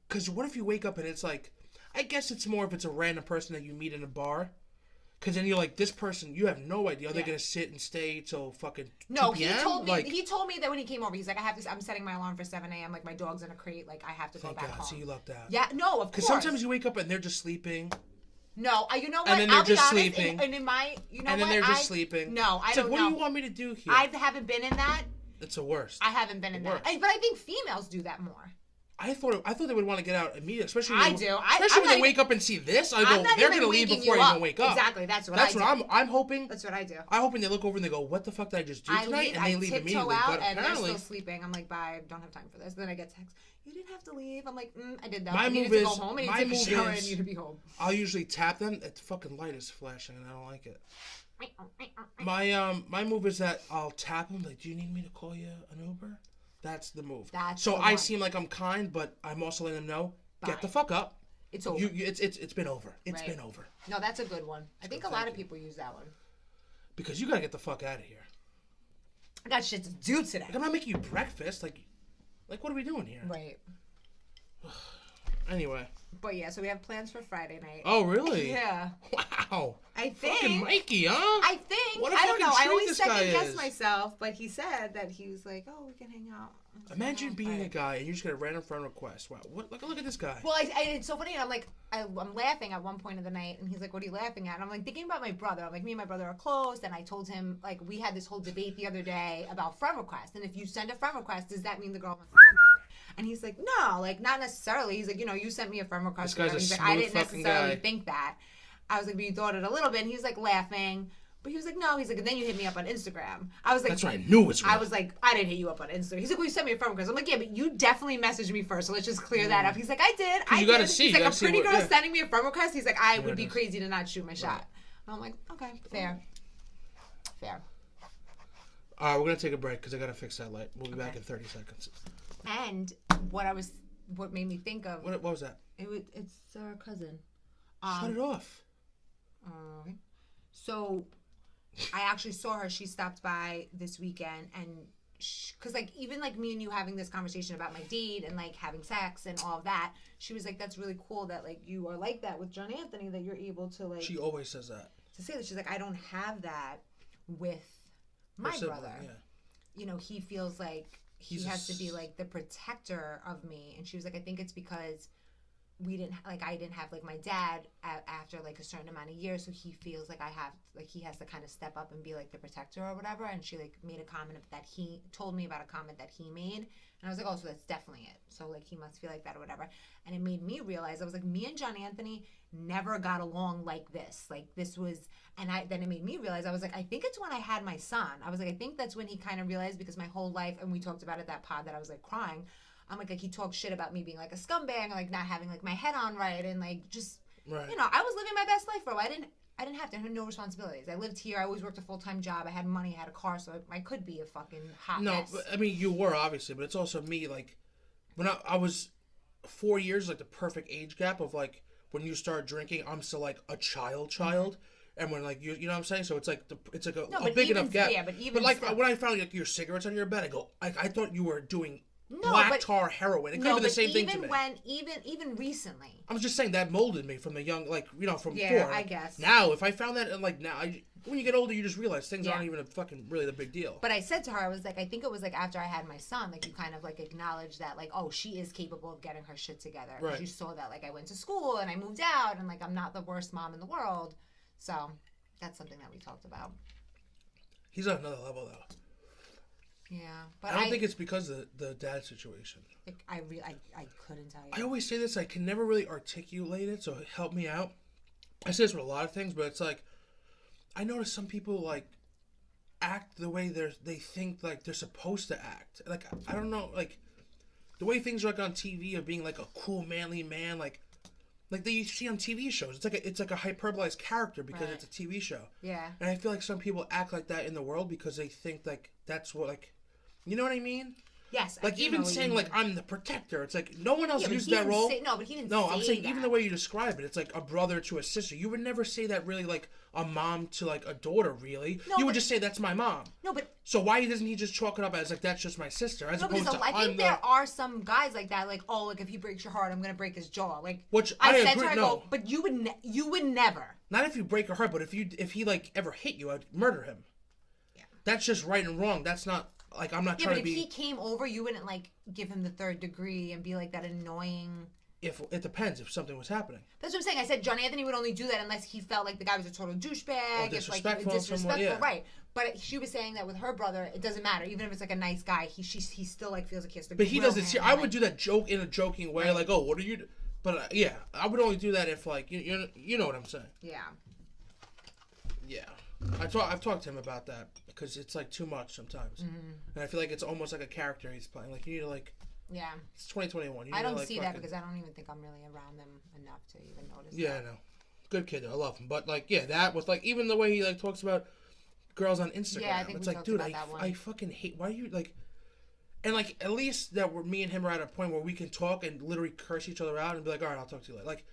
S2: because what if you wake up and it's like, I guess it's more if it's a random person that you meet in a bar. Because then you're like, this person, you have no idea. Are they going to sit and stay till fucking 2 p.m.?
S1: He told me that when he came over, he's like, I'm setting my alarm for 7 a.m. Like, my dog's in a crate. Like, I have to go back home.
S2: So you lucked out.
S1: Yeah, no, of course.
S2: Because sometimes you wake up and they're just sleeping.
S1: No, you know what?
S2: And then they're just sleeping.
S1: And in my,
S2: and then they're just sleeping.
S1: No, I don't know.
S2: What do you want me to do here?
S1: I haven't been in that.
S2: It's the worst.
S1: I haven't been in that. But I think females do that more.
S2: I thought they would want to get out immediately, especially when they wake up and see this. I go, they're gonna leave before I even wake up.
S1: Exactly, that's what
S2: I'm hoping.
S1: That's what I do.
S2: I'm hoping they look over and they go, "What the fuck did I just do tonight?" And they leave immediately.
S1: Out and they're still sleeping. I'm like, "Bye, don't have time for this." Then I get text, "You didn't have to leave." I'm like, "I did that. I needed to go home. I needed to take a shower. I need to be home."
S2: I'll usually tap them. The fucking light is flashing, and I don't like it. My move is that I'll tap them. Like, do you need me to call you an Uber? That's the move. So I seem like I'm kind, but I'm also letting them know, get the fuck up.
S1: It's over.
S2: It's been over. It's been over.
S1: No, that's a good one. I think a lot of people use that one.
S2: Because you gotta get the fuck out of here.
S1: I got shit to do today.
S2: Like, I'm not making you breakfast. Like what are we doing here?
S1: Right.
S2: Anyway.
S1: But yeah, so we have plans for Friday night.
S2: Oh, really?
S1: Yeah.
S2: Wow.
S1: I think.
S2: Fucking Mikey, huh?
S1: I think.
S2: What a
S1: I don't know. I always
S2: second
S1: guess myself, but he said that he was like, "Oh, we can hang out."
S2: Imagine being a guy and you just get a random friend request. Wow. Look at this guy.
S1: Well, it's so funny. And I'm like, I'm laughing at one point of the night, and he's like, "What are you laughing at?" And I'm like thinking about my brother. I'm like, me and my brother are close, and I told him like we had this whole debate the other day about friend requests, and if you send a friend request, does that mean the girl wants to? And he's like, no, like not necessarily. He's like, you sent me a friend request.
S2: This guy's
S1: he's
S2: a
S1: like, I didn't
S2: fucking
S1: necessarily
S2: guy.
S1: think that. I was like, but you thought it a little bit. And he's like laughing, But he was like, no. He's like, and then you hit me up on Instagram. I was like,
S2: That's right. I knew it was real.
S1: I was like, I didn't hit you up on Instagram. He's like, well, you sent me a friend request. I'm like, yeah, but you definitely messaged me first, so let's just clear that up. He's like, I did.
S2: You gotta see.
S1: He's like, a pretty girl
S2: yeah.
S1: sending me a friend request. He's like, I would be crazy to not shoot my shot. And I'm like, okay, fair.
S2: All right, we're gonna take a break because I gotta fix that light. We'll be back in 30 seconds.
S1: And what made me think of
S2: What was that?
S1: It's our cousin.
S2: Shut it off.
S1: Okay. So, I actually saw her. She stopped by this weekend, and because like even like me and you having this conversation about my date and like having sex and all of that, she was like, "That's really cool that like you are like that with JonAnthony, that you're able to like."
S2: She always says that.
S1: To say that, she's like, I don't have that with my brother.
S2: Yeah.
S1: You know, he feels like he has to be like the protector of me, and she was like, I think it's because I didn't have like my dad after like a certain amount of years, so he feels like he has to kind of step up and be like the protector or whatever. And she like made a comment that he told me about a comment that he made, and I was like, oh, so that's definitely it. So like he must feel like that or whatever. And it made me realize, I was like, me and JonAnthony never got along like this. Like this was, and then it made me realize, I was like, I think it's when I had my son. I was like, I think that's when he kind of realized, because my whole life, and we talked about it that pod that I was like crying. I'm like he talked shit about me being like a scumbag, and like not having like my head on right, and like just you know, I was living my best life, bro. I didn't have to. I had no responsibilities. I lived here. I always worked a full-time job. I had money. I had a car, so I could be a fucking hot mess.
S2: No, I mean you were obviously, but it's also me. Like when I was 4 years, like the perfect age gap of like when you start drinking, I'm still like a child, and when like you know what I'm saying. So it's like it's like a big enough gap.
S1: Yeah, but
S2: like
S1: still,
S2: when I found like your cigarettes on your bed, I go, I thought you were doing. Black tar heroin. It could be the same thing to me.
S1: Even recently.
S2: I was just saying that molded me from the young, like, you know, from before.
S1: Yeah, I guess.
S2: Now, if I found that, and like now, when you get older, you just realize things aren't even really the big deal.
S1: But I said to her, I was like, I think it was like after I had my son, like you kind of like acknowledged that, like, oh, she is capable of getting her shit together. Right. You saw that, like, I went to school and I moved out, and like I'm not the worst mom in the world. So that's something that we talked about.
S2: He's on another level, though.
S1: Yeah, but
S2: I don't think it's because of the dad situation.
S1: I couldn't tell you.
S2: I always say this. I can never really articulate it, so help me out. I say this with a lot of things, but it's like I notice some people like act the way they think like they're supposed to act. Like I don't know, like the way things are like on TV of being like a cool manly man, like that you see on TV shows. It's like a hyperbolized character because it's a TV show.
S1: Yeah.
S2: And I feel like some people act like that in the world because they think like that's what like. You know what I mean?
S1: Yes.
S2: Like even saying like I'm the protector, it's like no one else used that role.
S1: But he didn't.
S2: No,
S1: say
S2: I'm saying
S1: that.
S2: even the way you describe it, it's like a brother to a sister. You would never say that really like a mom to like a daughter. Really, no, you would just say that's my mom.
S1: No, but
S2: so why doesn't he just chalk it up as like that's just my sister? As opposed to
S1: I think there are some guys like that. Like oh, like if he breaks your heart, I'm gonna break his jaw. Like
S2: which
S1: I
S2: said
S1: agree,
S2: to her,
S1: I
S2: no.
S1: go, but you would never.
S2: Not if you break her heart, but if he like ever hit you, I'd murder him. Yeah. That's just right and wrong. That's not. Like, I'm not trying to be...
S1: Yeah, but if he came over, you wouldn't, like, give him the third degree and be, like, that annoying...
S2: If it depends if something was happening.
S1: That's what I'm saying. I said JonAnthony would only do that unless he felt like the guy was a total douchebag.
S2: Disrespectful,
S1: yeah. Right. But she was saying that with her brother, it doesn't matter. Even if it's, like, a nice guy, he still, like, feels like he has to...
S2: But he does it... I would do that joke in a joking way, like, oh, what are you... But, yeah, I would only do that if, like, you know what I'm saying.
S1: Yeah.
S2: Yeah. I've talked to him about that because it's like too much sometimes, and I feel like it's almost like a character he's playing. Like you need to like,
S1: yeah,
S2: it's 2021.
S1: I don't see that because I don't even think I'm really around them enough to even notice.
S2: Yeah,
S1: that.
S2: I know. Good kid though. I love him, but like, yeah, that with like even the way he like talks about girls on Instagram.
S1: Yeah, I think
S2: it's
S1: we
S2: like, dude,
S1: about
S2: I fucking hate. Why are you like? And like at least that me and him are at a point where we can talk and literally curse each other out and be like, all right, I'll talk to you later. Like,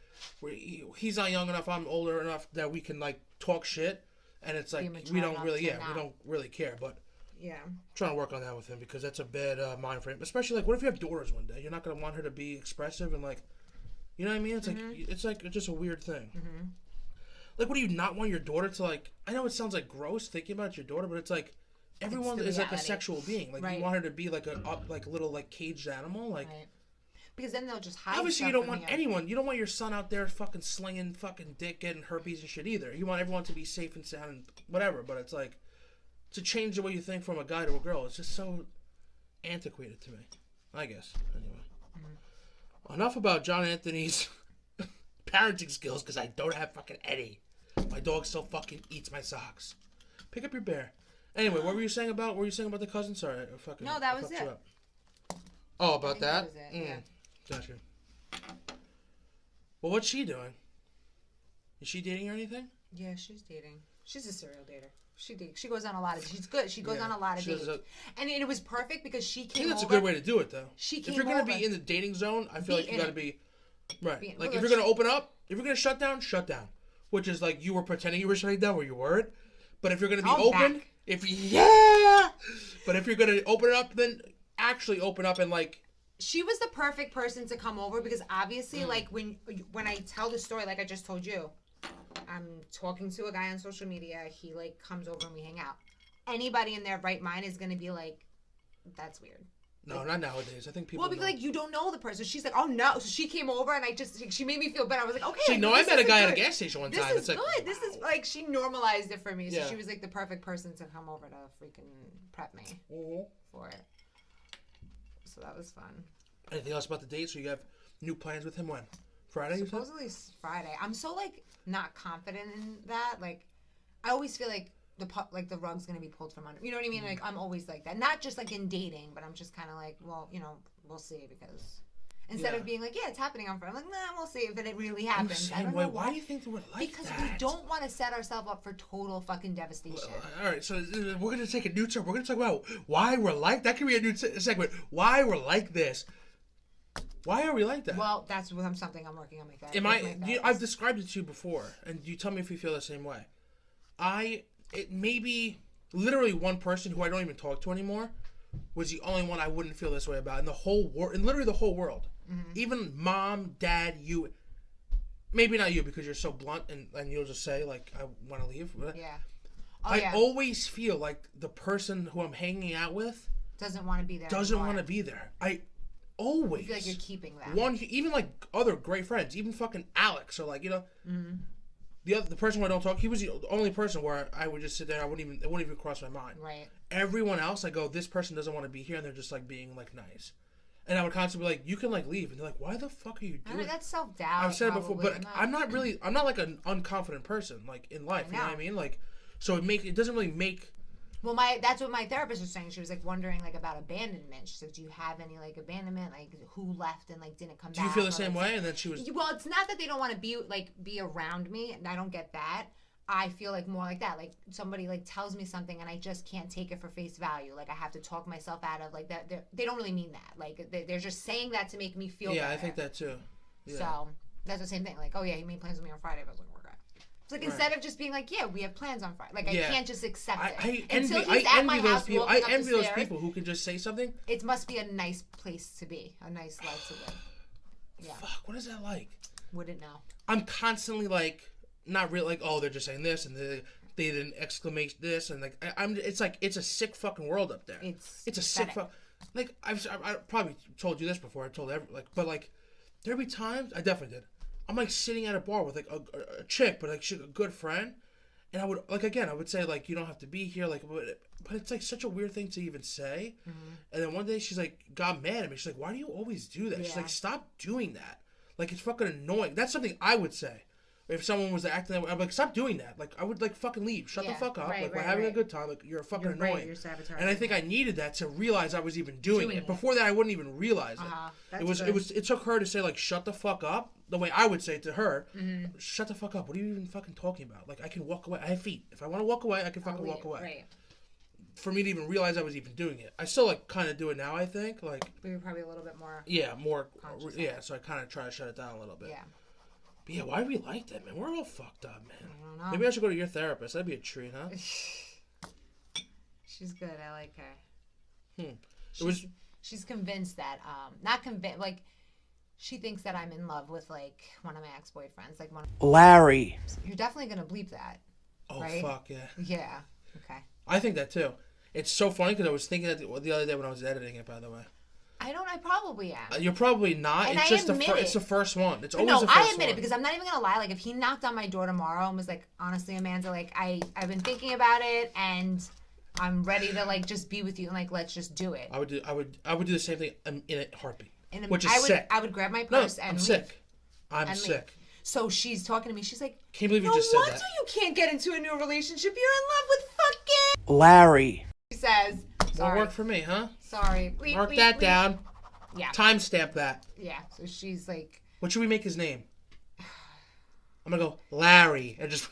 S2: he's not young enough. I'm older enough that we can like talk shit. And it's like we don't really care, but
S1: yeah,
S2: I'm trying to work on that with him because that's a bad mind frame. Especially like, what if you have daughters one day? You're not gonna want her to be expressive and like, you know what I mean? It's like just a weird thing. Mm-hmm. Like, what do you not want your daughter to like? I know it sounds like gross thinking about your daughter, but it's like everyone is like a sexual being. Like you want her to be like a little like caged animal, like. Right.
S1: Because then they'll just hide.
S2: Obviously, you don't want anyone. You don't want your son out there fucking slinging fucking dick, getting herpes and shit either. You want everyone to be safe and sound and whatever. But it's like to change the way you think from a guy to a girl. It's just so antiquated to me. I guess. Anyway, enough about JonAnthony's parenting skills because I don't have fucking any. My dog still fucking eats my socks. Pick up your bear. Anyway, what were you saying about? What were you saying about the cousin? Sorry,
S1: No, that was
S2: fucked you
S1: it.
S2: up. Oh, about that?
S1: was it, yeah.
S2: Gotcha. Well, what's she doing? Is she dating or anything?
S1: Yeah, she's dating. She's a serial dater. She goes on a lot of. She's good. She goes on a lot of dates, and it was perfect because she came.
S2: I think that's
S1: over,
S2: a good way to do it, though.
S1: She came
S2: if you're gonna
S1: over,
S2: be in the dating zone, I feel like you gotta be right. Like if
S1: well,
S2: you're gonna open up, if you're gonna shut down, which is like you were pretending you were shutting down where you weren't. But if you're gonna be open,
S1: back.
S2: but if you're gonna open it up, then actually open up and like.
S1: She was the perfect person to come over because obviously, like when I tell the story, like I just told you, I'm talking to a guy on social media. He like comes over and we hang out. Anybody in their right mind is gonna be like, "That's weird."
S2: No,
S1: like,
S2: not nowadays. I think people.
S1: Well, because like you don't know the person. She's like, "Oh no!" So she came over and she made me feel better. I was like, "Okay."
S2: See, no, I met a guy at a gas station one time.
S1: This is good. This is like she normalized it for me. So
S2: Yeah.
S1: she was like the perfect person to come over to freaking prep me for it. So that was fun.
S2: Anything else about the date? So you have new plans with him when? Friday? You said?
S1: Supposedly it's Friday. I'm so like not confident in that. Like, I always feel like the rug's gonna be pulled from under. You know what I mean? Like I'm always like that. Not just like in dating, but I'm just kind of like, well, you know, we'll see because instead of being like, yeah, it's happening on Friday. I'm like, nah, we'll see if it really happens. I don't know
S2: why do you think we're like
S1: because
S2: that?
S1: we don't want to set ourselves up for total fucking devastation.
S2: All right, so we're gonna take a new turn. We're gonna talk about why we're like that. Could be a new segment. Why we're like this. Why are we like that?
S1: Well, that's something I'm working on my therapist.
S2: I've described it to you before, and you tell me if you feel the same way. It may be literally one person who I don't even talk to anymore was the only one I wouldn't feel this way about in the whole world, and literally the whole world. Mm-hmm. Even mom, dad, you. Maybe not you because you're so blunt and you'll just say like I want to leave.
S1: Yeah.
S2: I always feel like the person who I'm hanging out with
S1: doesn't want to be there.
S2: Doesn't want to be there. Always.
S1: I feel like you're keeping that.
S2: Even like other great friends, even fucking Alex or like, you know, the person who I don't talk, he was the only person where I would just sit there. It wouldn't even cross my mind.
S1: Right.
S2: Everyone else, I go, this person doesn't want to be here, and they're just like being like nice. And I would constantly be like, you can like leave, and they're like, why the fuck are you doing?
S1: I mean, that's self doubt.
S2: I've said it before, but I'm not like an unconfident person like in life. You know what I mean? Like, so it doesn't really make.
S1: Well, that's what my therapist was saying. She was like wondering like about abandonment. She said, "Do you have any like abandonment? Like who left and like didn't come back?"
S2: Do you feel the same way? And then she was.
S1: Well, it's not that they don't want to be around me, and I don't get that. I feel like more like that. Like somebody like tells me something, and I just can't take it for face value. Like I have to talk myself out of like that. They don't really mean that. Like they're just saying that to make me feel.
S2: Yeah,
S1: better.
S2: I think that too. Yeah.
S1: So that's the same thing. Like, oh yeah, he made plans with me on Friday. But I was like, we're good. Like instead of just being like, yeah, we have plans on Friday. Like I can't just accept it.
S2: I
S1: Until
S2: envy,
S1: he's
S2: I
S1: at my
S2: envy those
S1: house
S2: people.
S1: walking
S2: I
S1: up
S2: envy
S1: the
S2: those
S1: stairs,
S2: people who can just say something.
S1: It must be a nice place to be, a nice life to live. Yeah.
S2: Fuck, what is that like?
S1: Wouldn't know.
S2: I'm constantly like, not really like, oh, they're just saying this and they didn't exclamate this and like It's like it's a sick fucking world up there. It's a sick fuck. Like I probably told you this before. I told but like there'd be times I definitely did. I'm like sitting at a bar with like a chick, but like she's a good friend, and I would like again I would say like you don't have to be here like but it's like such a weird thing to even say. And then one day she's like got mad at me. She's like, why do you always do that? She's like, stop doing that. Like it's fucking annoying. That's something I would say. If someone was acting that way, I'm like, stop doing that. Like, I would, like, fucking leave. Shut the fuck up. We're having a good time. Like, you're fucking annoying.
S1: Right, you're sabotaging.
S2: And I think I needed that to realize I was even doing it. Before that, I wouldn't even realize it. It took her to say, like, shut the fuck up. The way I would say it to her, shut the fuck up. What are you even fucking talking about? Like, I can walk away. I have feet. If I want to walk away, I can fucking walk away.
S1: Right.
S2: For me to even realize I was even doing it. I still, like, kind of do it now, I think. Like,
S1: but you're probably a little bit more...
S2: Yeah, more... Yeah, so I kind of try to shut it down a little bit.
S1: Yeah.
S2: But yeah, why do we like that, man? We're all fucked up, man.
S1: I don't know.
S2: Maybe I should go to your therapist. That'd be a treat, huh?
S1: She's good. I like her. She's convinced that, not convinced, like, she thinks that I'm in love with, like, one of my ex-boyfriends. Like,
S5: Larry.
S1: You're definitely going to bleep that.
S2: Oh,
S1: right?
S2: fuck, yeah.
S1: Yeah. Okay.
S2: I think that, too. It's so funny because I was thinking that the other day when I was editing it, by the way.
S1: I probably am.
S2: You're probably not.
S1: And
S2: it's
S1: I
S2: just it's the first one. It's always the first one.
S1: I admit it because I'm not even gonna lie. Like if he knocked on my door tomorrow and was like, honestly, Amanda, like I've been thinking about it and I'm ready to like just be with you and like let's just do it.
S2: I would do the same thing in a heartbeat. Which is
S1: I would,
S2: sick.
S1: I would grab my purse and
S2: I'm
S1: leave.
S2: sick. I'm sick.
S1: So she's talking to me. She's like,
S2: can't believe you just said that.
S1: No wonder you can't get into a new relationship. You're in love with
S5: Larry.
S1: She says,
S2: Won't
S1: sorry.
S2: work for me, huh?
S1: Sorry.
S2: Mark that down.
S1: Yeah.
S2: Timestamp that.
S1: Yeah. So she's like,
S2: What should we make his name? I'm gonna go Larry and just.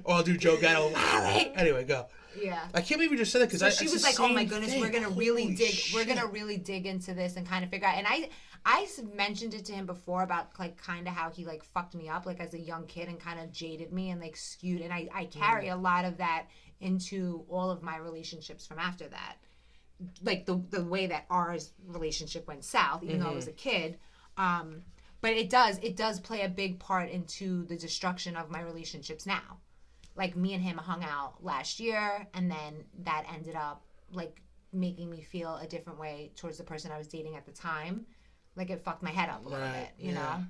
S2: I'll do Joe Gatto. Larry. Anyway, go.
S1: yeah.
S2: I can't believe you just said that because
S1: So she was like, "Oh my goodness, we're gonna really dig. We're gonna really dig into this and kind of figure out." And I mentioned it to him before about like kind of how he like fucked me up like as a young kid and kind of jaded me and like skewed. And I carry a lot of that into all of my relationships from after that, like the way that our relationship went south, even though I was a kid. But it does play a big part into the destruction of my relationships now. Like me and him hung out last year, and then that ended up like making me feel a different way towards the person I was dating at the time. Like it fucked my head up a little bit, you know?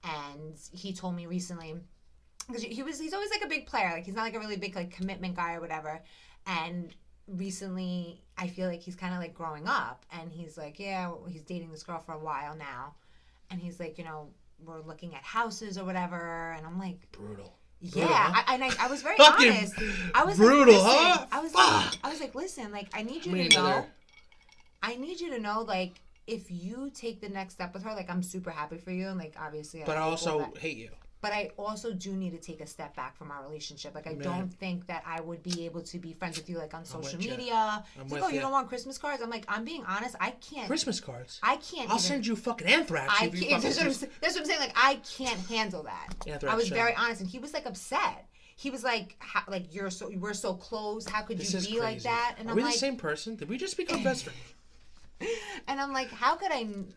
S1: And he told me recently, because he's always like a big player. Like he's not like a really big like commitment guy or whatever. And recently I feel like he's kind of like growing up, and he's like, yeah, he's dating this girl for a while now. And he's like, you know, we're looking at houses or whatever. And I'm like,
S2: Brutal.
S1: Yeah, I was very honest. I was
S2: brutal,
S1: like, listen,
S2: huh?
S1: I was like, listen, like I need you to know. I need you to know, like, if you take the next step with her, like I'm super happy for you, and like obviously.
S2: But I also hate you.
S1: But I also do need to take a step back from our relationship. Like I don't think that I would be able to be friends with you like on social media. It's like, oh, you don't want Christmas cards? I'm like, I'm being honest. I can't.
S2: Christmas cards?
S1: I can't.
S2: I'll send you fucking anthrax.
S1: I can't. That's what I'm saying. Like I can't handle that.
S2: Anthrax
S1: I was
S2: shot.
S1: very honest, and he was like upset. He was like, we're so close. How could you be like that? And
S2: Are
S1: I'm
S2: we
S1: like,
S2: the same person? Did we just become best friends?
S1: And I'm like, how could I? And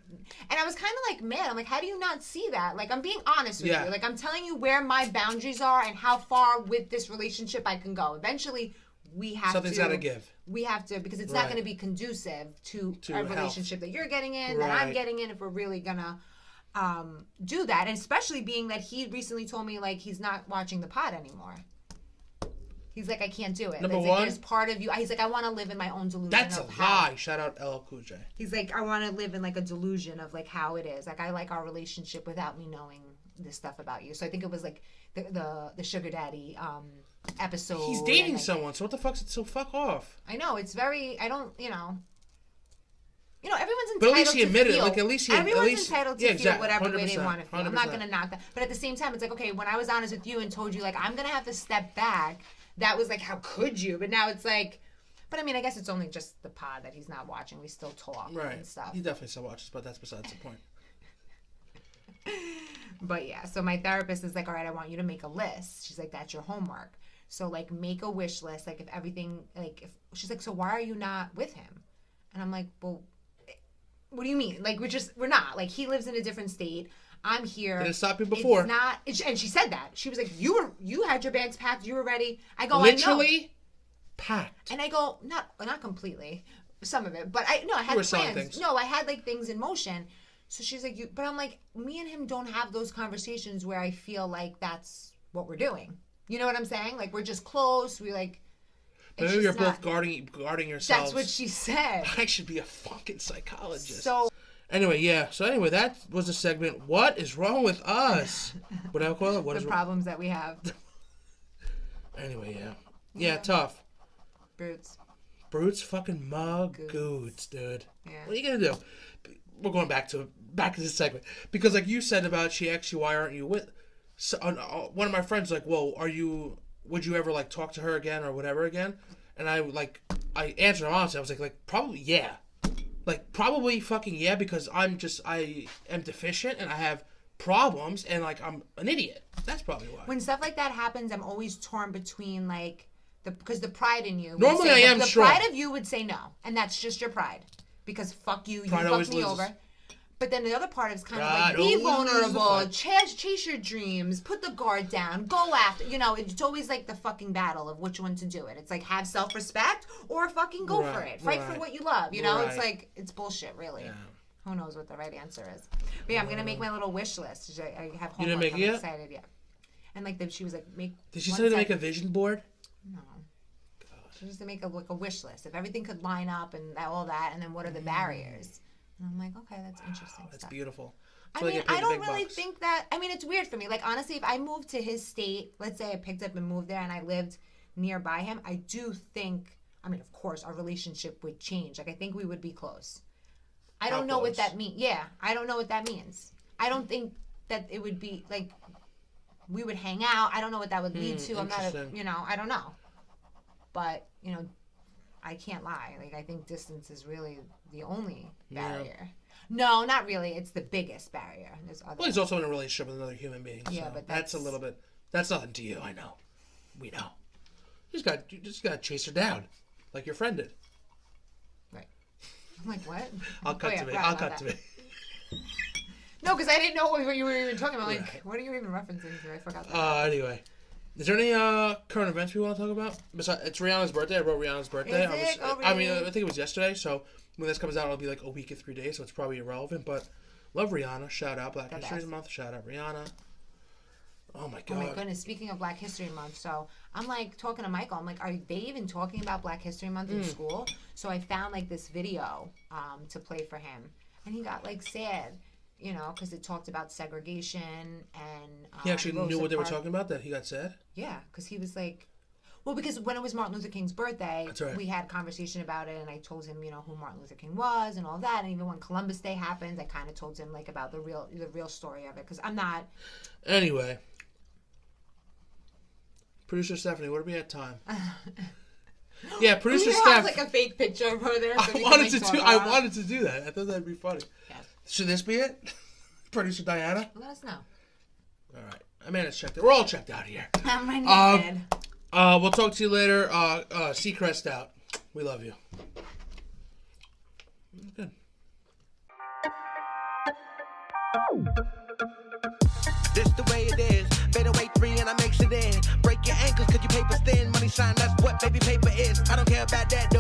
S1: I was kind of like, man, I'm like, how do you not see that? Like, I'm being honest with you. Like, I'm telling you where my boundaries are and how far with this relationship I can go. Eventually, we have
S2: Something's got to give.
S1: We have to, because it's not going to be conducive to a relationship that you're getting in, that I'm getting in, if we're really going to do that. And especially being that he recently told me, like, he's not watching the pod anymore. He's like, I can't do it.
S2: Number
S1: one,
S2: like,
S1: there's part of you. He's like, I want to live in my own delusion.
S2: That's a lie. Shout out LL Cool J.
S1: He's like, I want to live in like a delusion of like how it is. Like I like our relationship without me knowing this stuff about you. So I think it was like the sugar daddy episode.
S2: He's dating someone. So what the fuck's it? So fuck off.
S1: I know it's very. I don't. You know, everyone's entitled
S2: but at least he admitted
S1: feel.
S2: Like at least
S1: everyone's entitled to feel
S2: exactly,
S1: whatever way they want to feel.
S2: 100%.
S1: I'm not gonna knock that. But at the same time, it's like, okay, when I was honest with you and told you like I'm gonna have to step back. That was like, how could you? But now it's like, but I mean, I guess it's only just the pod that he's not watching. We still talk and stuff.
S2: He definitely still watches, but that's besides the point.
S1: But yeah, so my therapist is like, all right, I want you to make a list. She's like, that's your homework. So like, make a wish list. Like if everything, like if she's like, so why are you not with him? And I'm like, well, what do you mean? Like we're not. Like he lives in a different state. I'm here.
S2: Did it stop you before?
S1: It's not. And she said that. She was like, you had your bags packed. You were ready. I go,
S2: literally
S1: I know.
S2: packed.
S1: And I go, not completely, some of it, but I had plans. No, I had like things in motion. So she's like, but I'm like, me and him don't have those conversations where I feel like that's what we're doing. You know what I'm saying? Like we're just close. We like.
S2: Maybe you're both guarding yourselves.
S1: That's what she said.
S2: I should be a fucking psychologist.
S1: So.
S2: Anyway, that was a segment. What is wrong with us? What do I call it? What
S1: the problems that we have.
S2: Anyway, yeah, tough. Brutes, fucking mug goods, dude. Yeah. What are you gonna do? We're going back to this segment because, like you said about, she asked you why aren't you with. So, one of my friends like, well, would you ever like talk to her again or whatever again? And I answered honestly. I was like probably yeah. Like, probably fucking yeah, because I am deficient and I have problems and, like, I'm an idiot. That's probably why.
S1: When stuff like that happens, I'm always torn between, like, because the pride in you.
S2: Normally I am strong.
S1: The pride of you would say no, and that's just your pride. Because fuck you, you fucked me over. But then the other part is kind of like, be vulnerable, chase your dreams, put the guard down, go after, it's always like the fucking battle of which one to do it. It's like have self-respect or fucking go for it. Fight for what you love, It's like, it's bullshit, really. Yeah. Who knows what the right answer is. But yeah, I'm going to make my little wish list. I have homework.
S2: You didn't make
S1: I'm
S2: it
S1: excited, yeah. And like, she was like,
S2: Did she say to make a vision board?
S1: No. She was to make a wish list. If everything could line up and all that, and then what are the barriers? And I'm like, okay, that's interesting.
S2: That's beautiful.
S1: I
S2: So they
S1: mean,
S2: get paid
S1: I
S2: the
S1: don't
S2: big
S1: really
S2: bucks.
S1: think that. I mean, it's weird for me. Like, honestly, if I moved to his state, let's say I picked up and moved there and I lived nearby him, I do think, I mean, of course, our relationship would change. Like, I think we would be close. I
S2: How
S1: don't know what
S2: close?
S1: that means. Yeah, I don't know what that means. I don't think that it would be, like, we would hang out. I don't know what that would lead to. I'm not,
S2: interesting.
S1: I don't know. But, I can't lie. Like, I think distance is really the only barrier. No, not really. It's the biggest barrier. There's other.
S2: Well, he's also in a relationship with another human being.
S1: Yeah,
S2: so
S1: but
S2: that's a little bit. That's nothing to you. I know. We know. You just got to chase her down, like your friend did.
S1: Right. I'm like, what?
S2: I'll cut to me.
S1: forgot
S2: I'll
S1: about
S2: cut to
S1: that.
S2: me.
S1: No, because I didn't know what you were even talking about. Like,
S2: Right.
S1: what are you even referencing to? I forgot that.
S2: Anyway, is there any current events we want to talk about? Besides, it's Rihanna's birthday. I wrote Rihanna's birthday.
S1: Is it? Oh,
S2: I mean,
S1: really?
S2: I think it was yesterday. So when this comes out, it'll be like a week and 3 days. So it's probably irrelevant. But love Rihanna. Shout out Black History
S1: best.
S2: Month. Shout out Rihanna. Oh my
S1: Oh
S2: god.
S1: my goodness! Speaking of Black History Month, so I'm like talking to Michael. I'm like, are they even talking about Black History Month in school? So I found like this video to play for him, and he got like sad, because it talked about segregation and.
S2: He actually knew
S1: Rosa
S2: what they were
S1: Parks.
S2: talking about. That he got sad.
S1: Yeah, because he was like, well, because when it was Martin Luther King's birthday,
S2: That's right.
S1: we had conversation about it, and I told him, who Martin Luther King was and all that, and even when Columbus Day happened, I kind of told him like about the real story of it, because I'm not.
S2: Anyway, producer Stephanie, what are we at time? Yeah, producer
S1: We
S2: Steph.
S1: have like a fake picture of her there. So
S2: I
S1: we
S2: wanted
S1: can,
S2: to
S1: like,
S2: do.
S1: talk
S2: I
S1: about it.
S2: wanted to do that. I thought that'd be funny.
S1: Yes.
S2: Should this be it? Producer Diana.
S1: Let us know.
S2: All right, Amanda's checked out. We're all checked out here.
S1: I'm running bed.
S2: We'll talk to you later. Seacrest out. We love you. Good.
S9: This the way it is. Fade away 3 and I mix it in. Break your ankles cause your paper's thin. Money shine, that's what baby paper is. I don't care about that though.